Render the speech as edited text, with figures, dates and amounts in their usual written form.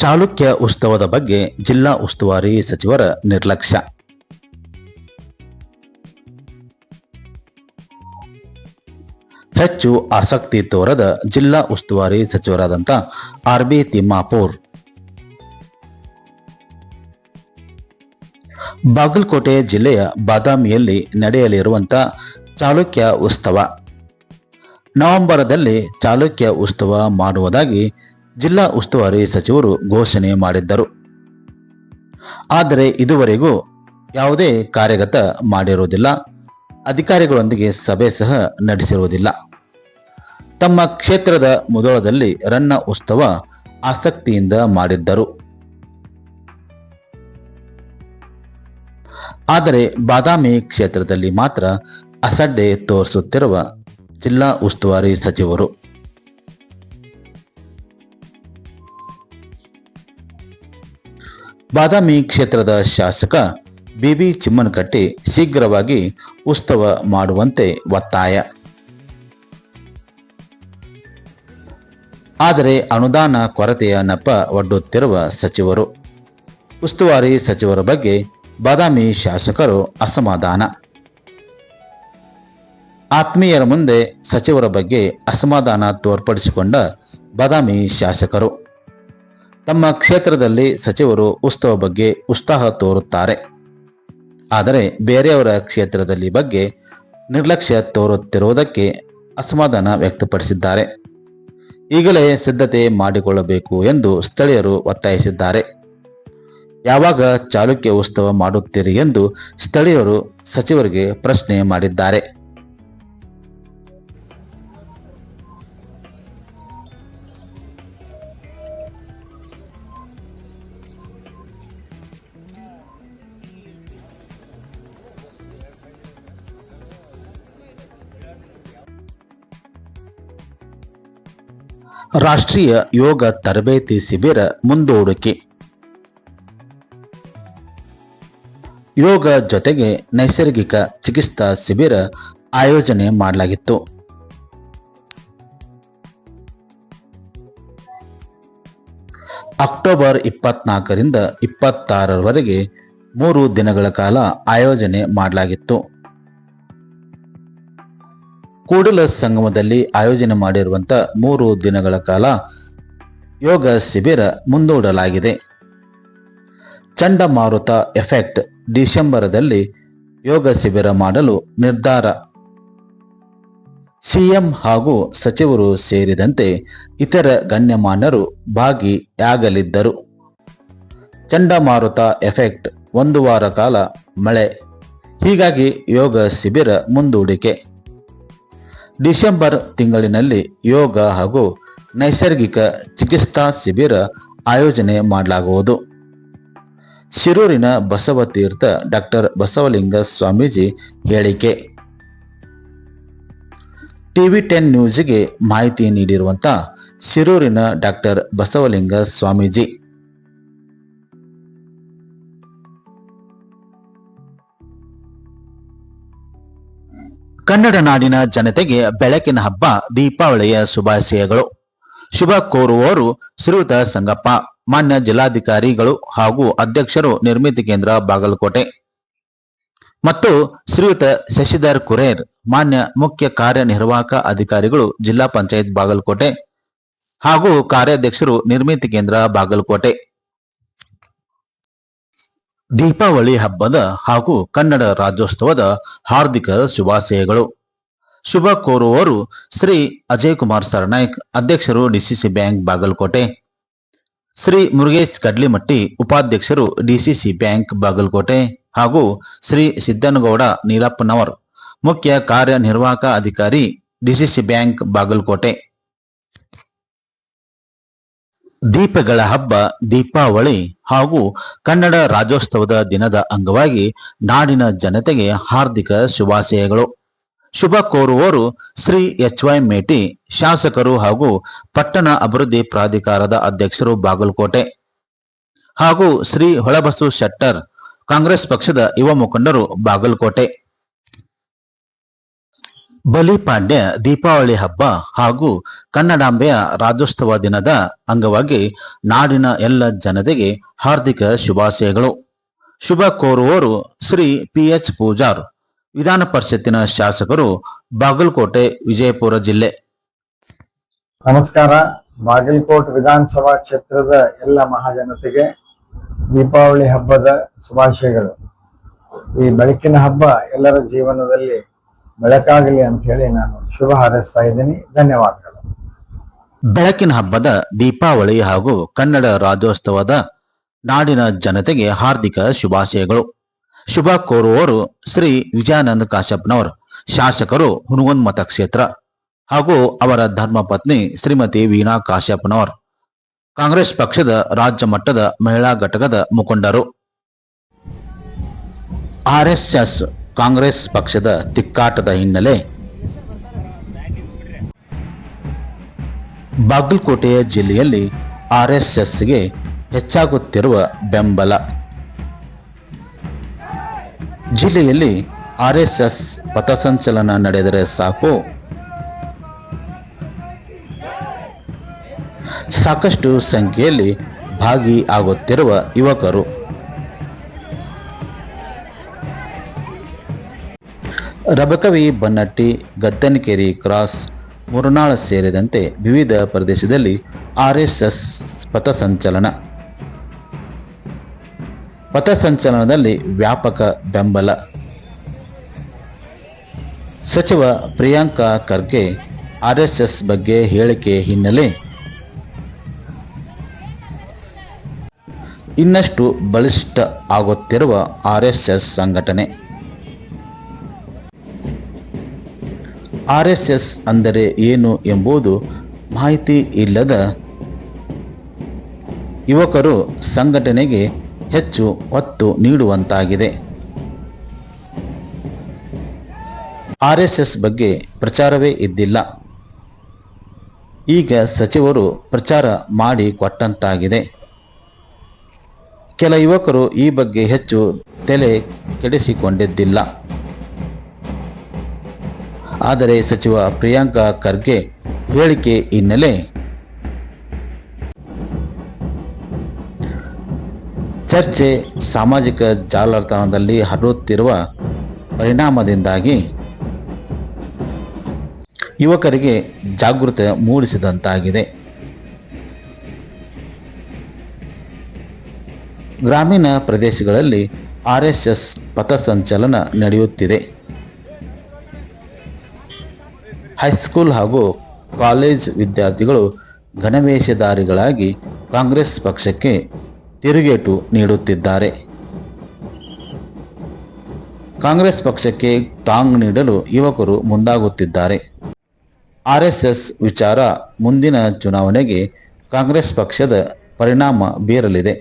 ಚಾಲುಕ್ಯ ಉತ್ಸವದ ಬಗ್ಗೆ ಜಿಲ್ಲಾ ಉಸ್ತುವಾರಿ ಸಚಿವರ ನಿರ್ಲಕ್ಷ್ಯ. ಹೆಚ್ಚು ಆಸಕ್ತಿ ತೋರದ ಜಿಲ್ಲಾ ಉಸ್ತುವಾರಿ ಸಚಿವರಾದಂಥ ಆರ್.ಬಿ. ತಿಮ್ಮಾಪೂರ್ ಬಾಗಲಕೋಟೆ ಜಿಲ್ಲೆಯ ಬಾದಾಮಿಯಲ್ಲಿ ನಡೆಯಲಿರುವಂತಹ ಚಾಲುಕ್ಯ ಉತ್ಸವ ನವೆಂಬರ್ದಲ್ಲಿ ಚಾಲುಕ್ಯ ಉತ್ಸವ ಮಾಡುವುದಾಗಿ ಜಿಲ್ಲಾ ಉಸ್ತುವಾರಿ ಸಚಿವರು ಘೋಷಣೆ ಮಾಡಿದ್ದರು. ಆದರೆ ಇದುವರೆಗೂ ಯಾವುದೇ ಕಾರ್ಯಗತ ಮಾಡಿರುವುದಿಲ್ಲ. ಅಧಿಕಾರಿಗಳೊಂದಿಗೆ ಸಭೆ ಸಹ ನಡೆಸಿರುವುದಿಲ್ಲ. ತಮ್ಮ ಕ್ಷೇತ್ರದ ಮುಧೋಳದಲ್ಲಿ ರನ್ನ ಉತ್ಸವ ಆಸಕ್ತಿಯಿಂದ ಮಾಡಿದ್ದರು. ಆದರೆ ಬಾದಾಮಿ ಕ್ಷೇತ್ರದಲ್ಲಿ ಮಾತ್ರ ಅಸಡ್ಡೆ ತೋರಿಸುತ್ತಿರುವ ಜಿಲ್ಲಾ ಉಸ್ತುವಾರಿ ಸಚಿವರು ಬಾದಾಮಿ ಕ್ಷೇತ್ರದ ಶಾಸಕ ಬಿ.ಬಿ. ಚಿಮ್ಮನಕಟ್ಟಿ ಶೀಘ್ರವಾಗಿ ಉತ್ಸವ ಮಾಡುವಂತೆ ಒತ್ತಾಯ. ಆದರೆ ಅನುದಾನ ಕೊರತೆಯ ನೆಪ ಒಡ್ಡುತ್ತಿರುವ ಸಚಿವರು, ಉಸ್ತುವಾರಿ ಸಚಿವರ ಬಗ್ಗೆ ಬಾದಾಮಿ ಶಾಸಕರು ಅಸಮಾಧಾನ. ಆತ್ಮೀಯರ ಮುಂದೆ ಸಚಿವರ ಬಗ್ಗೆ ಅಸಮಾಧಾನ ತೋರ್ಪಡಿಸಿಕೊಂಡ ಬಾದಾಮಿ ಶಾಸಕರು ತಮ್ಮ ಕ್ಷೇತ್ರದಲ್ಲಿ ಸಚಿವರು ಉತ್ಸವ ಬಗ್ಗೆ ಉತ್ಸಾಹ ತೋರುತ್ತಾರೆ. ಆದರೆ ಬೇರೆಯವರ ಕ್ಷೇತ್ರದಲ್ಲಿ ಬಗ್ಗೆ ನಿರ್ಲಕ್ಷ್ಯ ತೋರುತ್ತಿರುವುದಕ್ಕೆ ಅಸಮಾಧಾನ ವ್ಯಕ್ತಪಡಿಸಿದ್ದಾರೆ. ಈಗಲೇ ಸಿದ್ಧತೆ ಮಾಡಿಕೊಳ್ಳಬೇಕು ಎಂದು ಸ್ಥಳೀಯರು ಒತ್ತಾಯಿಸಿದ್ದಾರೆ. ಯಾವಾಗ ಚಾಲುಕ್ಯ ಉತ್ಸವ ಮಾಡುತ್ತೀರಿ ಎಂದು ಸ್ಥಳೀಯರು ಸಚಿವರಿಗೆ ಪ್ರಶ್ನೆ ಮಾಡಿದ್ದಾರೆ. ರಾಷ್ಟ್ರೀಯ ಯೋಗ ತರಬೇತಿ ಶಿಬಿರ ಮುಂದೂಡಿಕೆ. ಯೋಗ ಜೊತೆಗೆ ನೈಸರ್ಗಿಕ ಚಿಕಿತ್ಸಾ ಶಿಬಿರ ಆಯೋಜನೆ ಮಾಡಲಾಗಿತ್ತು. ಅಕ್ಟೋಬರ್ 24ರಿಂದ 26ರವರೆಗೆ 3 ದಿನಗಳ ಕಾಲ ಆಯೋಜನೆ ಮಾಡಲಾಗಿತ್ತು. ಕೂಡಲ ಸಂಗಮದಲ್ಲಿ ಆಯೋಜನೆ ಮಾಡಿರುವಂತಹ 3 ದಿನಗಳ ಕಾಲ ಯೋಗ ಶಿಬಿರ ಮುಂದೂಡಲಾಗಿದೆ. ಚಂಡಮಾರುತ ಎಫೆಕ್ಟ್ ಡಿಸೆಂಬರ್ದಲ್ಲಿ ಯೋಗ ಶಿಬಿರ ಮಾಡಲು ನಿರ್ಧಾರ. ಸಿಎಂ ಹಾಗೂ ಸಚಿವರು ಸೇರಿದಂತೆ ಇತರ ಗಣ್ಯಮಾನ್ಯರು ಭಾಗಿಯಾಗಲಿದ್ದರು. ಚಂಡಮಾರುತ ಎಫೆಕ್ಟ್ 1 ವಾರ ಕಾಲ ಮಳೆ, ಹೀಗಾಗಿ ಯೋಗ ಶಿಬಿರ ಮುಂದೂಡಿಕೆ. ಡಿಸೆಂಬರ್ ತಿಂಗಳಿನಲ್ಲಿ ಯೋಗ ಹಾಗೂ ನೈಸರ್ಗಿಕ ಚಿಕಿತ್ಸಾ ಶಿಬಿರ ಆಯೋಜನೆ ಮಾಡಲಾಗುವುದು. ಶಿರೂರಿನ ಬಸವತೀರ್ಥ ಡಾಕ್ಟರ್ ಬಸವಲಿಂಗ ಸ್ವಾಮೀಜಿ ಹೇಳಿಕೆ. ಟಿವಿ10 ನ್ಯೂಸ್ಗೆ ಮಾಹಿತಿ ನೀಡಿರುವಂತಹ ಶಿರೂರಿನ ಡಾಕ್ಟರ್ ಬಸವಲಿಂಗ ಸ್ವಾಮೀಜಿ, ಕನ್ನಡ ನಾಡಿನ ಜನತೆಗೆ ಬೆಳಕಿನ ಹಬ್ಬ ದೀಪಾವಳಿಯ ಶುಭಾಶಯಗಳು. ಶುಭ ಕೋರುವವರು ಶ್ರೀಯುತ ಸಂಗಪ್ಪ, ಮಾನ್ಯ ಜಿಲ್ಲಾಧಿಕಾರಿಗಳು ಹಾಗೂ ಅಧ್ಯಕ್ಷರು, ನಿರ್ಮಿತಿ ಕೇಂದ್ರ ಬಾಗಲಕೋಟೆ, ಮತ್ತು ಶ್ರೀಯುತ ಶಶಿಧರ್ ಕುರೇರ್, ಮಾನ್ಯ ಮುಖ್ಯ ಕಾರ್ಯನಿರ್ವಾಹಕ ಅಧಿಕಾರಿಗಳು, ಜಿಲ್ಲಾ ಪಂಚಾಯತ್ ಬಾಗಲಕೋಟೆ ಹಾಗೂ ಕಾರ್ಯಾಧ್ಯಕ್ಷರು, ನಿರ್ಮಿತಿ ಕೇಂದ್ರ ಬಾಗಲಕೋಟೆ. ದೀಪಾವಳಿ ಹಬ್ಬದ ಹಾಗೂ ಕನ್ನಡ ರಾಜ್ಯೋತ್ಸವದ ಹಾರ್ದಿಕ ಶುಭಾಶಯಗಳು. ಶುಭ ಕೋರುವವರು ಶ್ರೀ ಅಜಯ್ ಕುಮಾರ್ ಸರ್ನಾಯ್ಕ್, ಅಧ್ಯಕ್ಷರು, ಡಿಸಿಸಿ ಬ್ಯಾಂಕ್ ಬಾಗಲಕೋಟೆ, ಶ್ರೀ ಮುರುಗೇಶ್ ಕಡ್ಲಿಮಟ್ಟಿ, ಉಪಾಧ್ಯಕ್ಷರು, ಡಿಸಿಸಿ ಬ್ಯಾಂಕ್ ಬಾಗಲಕೋಟೆ, ಹಾಗೂ ಶ್ರೀ ಸಿದ್ದನಗೌಡ ನೀಲಪ್ಪನವರ್, ಮುಖ್ಯ ಕಾರ್ಯನಿರ್ವಾಹಕ ಅಧಿಕಾರಿ, ಡಿಸಿಸಿ ಬ್ಯಾಂಕ್ ಬಾಗಲಕೋಟೆ. ದೀಪಗಳ ಹಬ್ಬ ದೀಪಾವಳಿ ಹಾಗೂ ಕನ್ನಡ ರಾಜ್ಯೋತ್ಸವದ ದಿನದ ಅಂಗವಾಗಿ ನಾಡಿನ ಜನತೆಗೆ ಹಾರ್ದಿಕ ಶುಭಾಶಯಗಳು. ಶುಭ ಕೋರುವವರು ಶ್ರೀ ಎಚ್.ವೈ. ಮೇಟಿ, ಶಾಸಕರು ಹಾಗೂ ಪಟ್ಟಣ ಅಭಿವೃದ್ಧಿ ಪ್ರಾಧಿಕಾರದ ಅಧ್ಯಕ್ಷರು ಬಾಗಲಕೋಟೆ, ಹಾಗೂ ಶ್ರೀ ಹೊಳಬಸು ಶೆಟ್ಟರ್, ಕಾಂಗ್ರೆಸ್ ಪಕ್ಷದ ಯುವ ಮುಖಂಡರು ಬಾಗಲಕೋಟೆ. ಬಲಿಪಾಡ್ಯ ದೀಪಾವಳಿ ಹಬ್ಬ ಹಾಗೂ ಕನ್ನಡಾಂಬೆಯ ರಾಜ್ಯೋತ್ಸವ ದಿನದ ಅಂಗವಾಗಿ ನಾಡಿನ ಎಲ್ಲ ಜನತೆಗೆ ಹಾರ್ದಿಕ ಶುಭಾಶಯಗಳು. ಶುಭ ಕೋರುವವರು ಶ್ರೀ PH ಪೂಜಾರ್, ವಿಧಾನ ಪರಿಷತ್ತಿನ ಶಾಸಕರು, ಬಾಗಲಕೋಟೆ, ವಿಜಯಪುರ ಜಿಲ್ಲೆ. ನಮಸ್ಕಾರ. ಬಾಗಲಕೋಟೆ ವಿಧಾನಸಭಾ ಕ್ಷೇತ್ರದ ಎಲ್ಲ ಮಹಾಜನತೆಗೆ ದೀಪಾವಳಿ ಹಬ್ಬದ ಶುಭಾಶಯಗಳು. ಈ ಬೆಳಕಿನ ಹಬ್ಬ ಎಲ್ಲರ ಜೀವನದಲ್ಲಿ ಬೆಳಕಾಗಲಿ ಅಂತ ಹೇಳಿ ನಾನು ಶುಭ ಹಾರೈಸ್ತಾ ಇದ್ದೀನಿ. ಧನ್ಯವಾದಗಳು. ಬೆಳಕಿನ ಹಬ್ಬದ ದೀಪಾವಳಿ ಹಾಗೂ ಕನ್ನಡ ರಾಜ್ಯೋತ್ಸವದ ನಾಡಿನ ಜನತೆಗೆ ಹಾರ್ದಿಕ ಶುಭಾಶಯಗಳು. ಶುಭ ಕೋರುವವರು ಶ್ರೀ ವಿಜಯಾನಂದ ಕಾಶ್ಯಪ್ನವರ್, ಶಾಸಕರು, ಹುನಗುಂದ ಮತಕ್ಷೇತ್ರ, ಹಾಗೂ ಅವರ ಧರ್ಮಪತ್ನಿ ಶ್ರೀಮತಿ ವೀಣಾ ಕಾಶ್ಯಪ್ನವರ್, ಕಾಂಗ್ರೆಸ್ ಪಕ್ಷದ ರಾಜ್ಯ ಮಟ್ಟದ ಮಹಿಳಾ ಘಟಕದ ಮುಖಂಡರು. RSS ಕಾಂಗ್ರೆಸ್ ಪಕ್ಷದ ತಿಕ್ಕಾಟದ ಹಿನ್ನೆಲೆ ಬಾಗಲಕೋಟೆಯ ಜಿಲ್ಲೆಯಲ್ಲಿ RSSಗೆ ಹೆಚ್ಚಾಗುತ್ತಿರುವ ಬೆಂಬಲ. ಜಿಲ್ಲೆಯಲ್ಲಿ RSS ಪಥಸಂಚಲನ ನಡೆದರೆ ಸಾಕು, ಸಾಕಷ್ಟು ಸಂಖ್ಯೆಯಲ್ಲಿ ಭಾಗಿಯಾಗುತ್ತಿರುವ ಯುವಕರು. ರಬಕವಿ, ಬನ್ನಟ್ಟಿ, ಗದ್ದನಕೆರೆ ಕ್ರಾಸ್, ಮುರನಾಳ ಸೇರಿದಂತೆ ವಿವಿಧ ಪ್ರದೇಶದಲ್ಲಿ RSS ಪಥಸಂಚಲನದಲ್ಲಿ ವ್ಯಾಪಕ ಬೆಂಬಲ. ಸಚಿವ ಪ್ರಿಯಾಂಕಾ ಖರ್ಗೆ RSS ಬಗ್ಗೆ ಹೇಳಿಕೆ ಹಿನ್ನೆಲೆ ಇನ್ನಷ್ಟು ಬಲಿಷ್ಠ ಆಗುತ್ತಿರುವ RSS ಸಂಘಟನೆ. RSS ಅಂದರೆ ಏನು ಎಂಬುದು ಮಾಹಿತಿ ಇಲ್ಲದ ಯುವಕರು ಸಂಘಟನೆಗೆ ಹೆಚ್ಚು ಒತ್ತು ನೀಡುವಂತಾಗಿದೆ. RSS ಬಗ್ಗೆ ಪ್ರಚಾರವೇ ಇದ್ದಿಲ್ಲ, ಈಗ ಸಚಿವರು ಪ್ರಚಾರ ಮಾಡಿ ಕೊಟ್ಟಂತಾಗಿದೆ. ಕೆಲ ಯುವಕರು ಈ ಬಗ್ಗೆ ಹೆಚ್ಚು ತಲೆ ಕೆಡಿಸಿಕೊಂಡಿದ್ದಿಲ್ಲ. ಆದರೆ ಸಚಿವ ಪ್ರಿಯಾಂಕಾ ಖರ್ಗೆ ಹೇಳಿಕೆ ಹಿನ್ನೆಲೆ ಚರ್ಚೆ ಸಾಮಾಜಿಕ ಜಾಲತಾಣದಲ್ಲಿ ಹರಡುತ್ತಿರುವ ಪರಿಣಾಮದಿಂದಾಗಿ ಯುವಕರಿಗೆ ಜಾಗೃತಿ ಮೂಡಿಸಿದಂತಾಗಿದೆ. ಗ್ರಾಮೀಣ ಪ್ರದೇಶಗಳಲ್ಲಿ RSS ಪಥಸಂಚಲನ ನಡೆಯುತ್ತಿದೆ. ಹೈಸ್ಕೂಲ್ ಹಾಗೂ ಕಾಲೇಜ್ ವಿದ್ಯಾರ್ಥಿಗಳು ಗಣವೇಷಧಾರಿಗಳಾಗಿ ಕಾಂಗ್ರೆಸ್ ಪಕ್ಷಕ್ಕೆ ತಿರುಗೇಟು ನೀಡುತ್ತಿದ್ದಾರೆ. ಕಾಂಗ್ರೆಸ್ ಪಕ್ಷಕ್ಕೆ ಟಾಂಗ್ ನೀಡಲು ಯುವಕರು ಮುಂದಾಗುತ್ತಿದ್ದಾರೆ. RSS ವಿಚಾರ ಮುಂದಿನ ಚುನಾವಣೆಗೆ ಕಾಂಗ್ರೆಸ್ ಪಕ್ಷದ ಪರಿಣಾಮ ಬೀರಲಿದೆ.